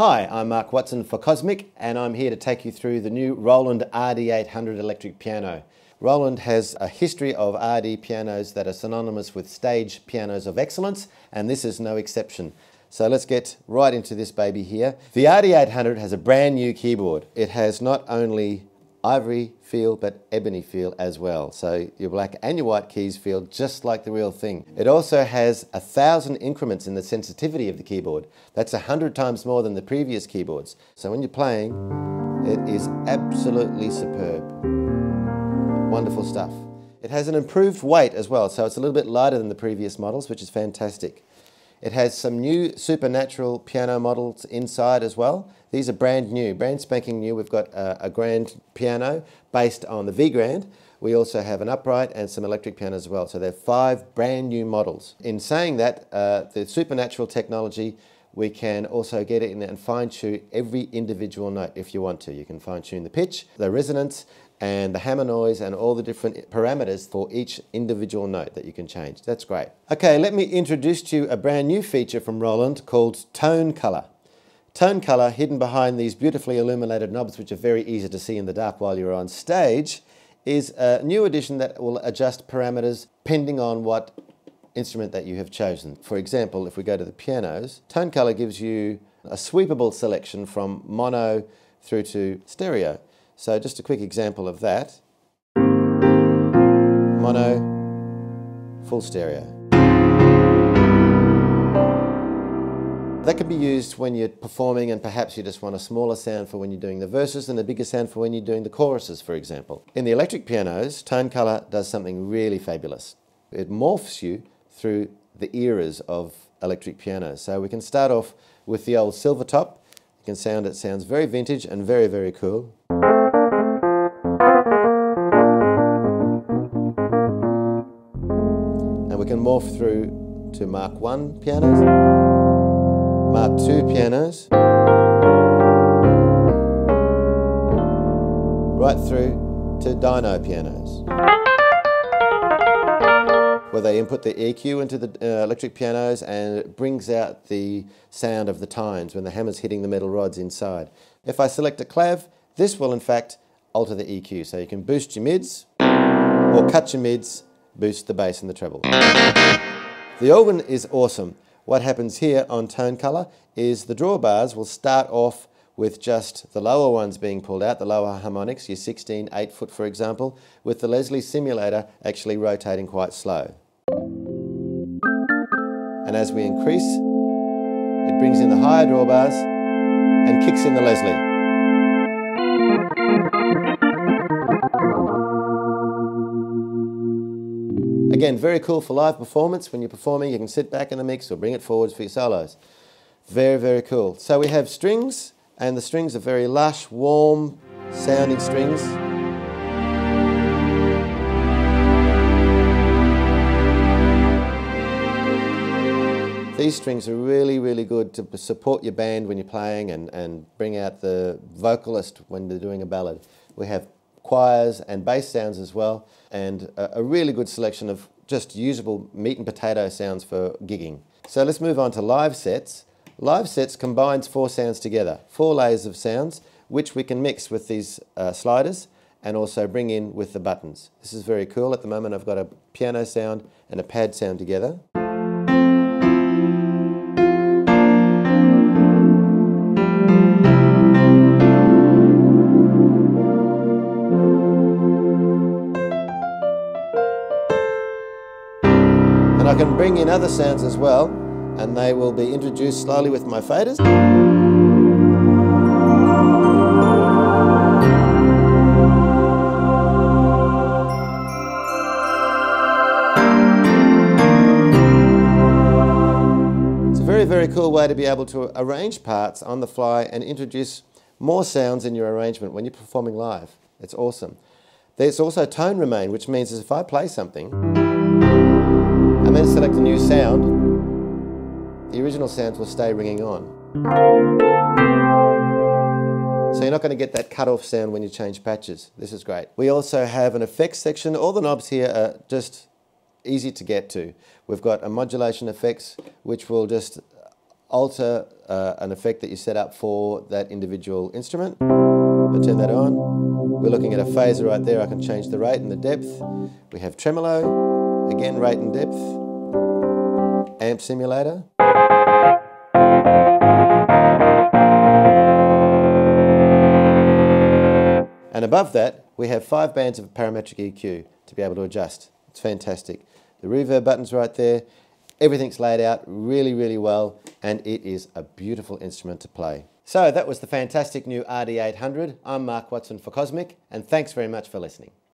Hi, I'm Mark Watson for Cosmic, and I'm here to take you through the new Roland RD-800 electric piano. Roland has a history of RD pianos that are synonymous with stage pianos of excellence, and this is no exception. So let's get right into this baby here. The RD-800 has a brand new keyboard. It has not only Ivory Feel, but Ebony Feel as well. So your black and your white keys feel just like the real thing. It also has 1,000 increments in the sensitivity of the keyboard. That's 100 times more than the previous keyboards. So when you're playing, it is absolutely superb. Wonderful stuff. It has an improved weight as well, so it's a little bit lighter than the previous models, which is fantastic. It has some new supernatural piano models inside as well. These are brand new, brand spanking new. We've got a grand piano based on the V Grand. We also have an upright and some electric pianos as well. So they're 5 brand new models. In saying that, the supernatural technology, we can also get it in and fine tune every individual note if you want to. You can fine tune the pitch, the resonance, and the hammer noise and all the different parameters for each individual note that you can change. That's great. Okay, let me introduce to you a brand new feature from Roland called Tone Color. Tone Color, hidden behind these beautifully illuminated knobs, which are very easy to see in the dark while you're on stage, is a new addition that will adjust parameters depending on what instrument that you have chosen. For example, if we go to the pianos, Tone Color gives you a sweepable selection from mono through to stereo. So just a quick example of that. Mono, full stereo. That can be used when you're performing and perhaps you just want a smaller sound for when you're doing the verses and a bigger sound for when you're doing the choruses, for example. In the electric pianos, Tone Color does something really fabulous. It morphs you through the eras of electric pianos. So we can start off with the old silver top. You can it sounds very vintage and very, very cool. We can morph through to Mark I pianos, Mark II pianos, right through to dyno pianos, where they input the EQ into the electric pianos and it brings out the sound of the tines when the hammer's hitting the metal rods inside. If I select a clav, this will in fact alter the EQ, so you can boost your mids or cut your mids, boost the bass and the treble. The organ is awesome. What happens here on Tone Color is the drawbars will start off with just the lower ones being pulled out, the lower harmonics, your 16, 8 foot for example, with the Leslie simulator actually rotating quite slow. And as we increase, it brings in the higher drawbars and kicks in the Leslie. Again, very cool for live performance. When you're performing, you can sit back in the mix or bring it forwards for your solos. Very, very cool. So we have strings, and the strings are very lush, warm sounding strings. These strings are really, really good to support your band when you're playing and bring out the vocalist when they're doing a ballad. We have choirs and bass sounds as well, and a really good selection of just usable meat and potato sounds for gigging. So let's move on to live sets. Live sets combines 4 sounds together, 4 layers of sounds, which we can mix with these sliders and also bring in with the buttons. This is very cool. At the moment I've got a piano sound and a pad sound together. And I can bring in other sounds as well, and they will be introduced slowly with my faders. It's a very, very cool way to be able to arrange parts on the fly and introduce more sounds in your arrangement when you're performing live. It's awesome. There's also tone remain, which means if I play something and then select a new sound, the original sounds will stay ringing on. So you're not going to get that cut-off sound when you change patches. This is great. We also have an effects section. All the knobs here are just easy to get to. We've got a modulation effects, which will just alter an effect that you set up for that individual instrument. If I turn that on, we're looking at a phaser right there. I can change the rate and the depth. We have tremolo, again rate and depth, amp simulator. And above that, we have 5 bands of parametric EQ to be able to adjust. It's fantastic. The reverb button's right there. Everything's laid out really, really well, and it is a beautiful instrument to play. So that was the fantastic new RD-800. I'm Mark Watson for Cosmic, and thanks very much for listening.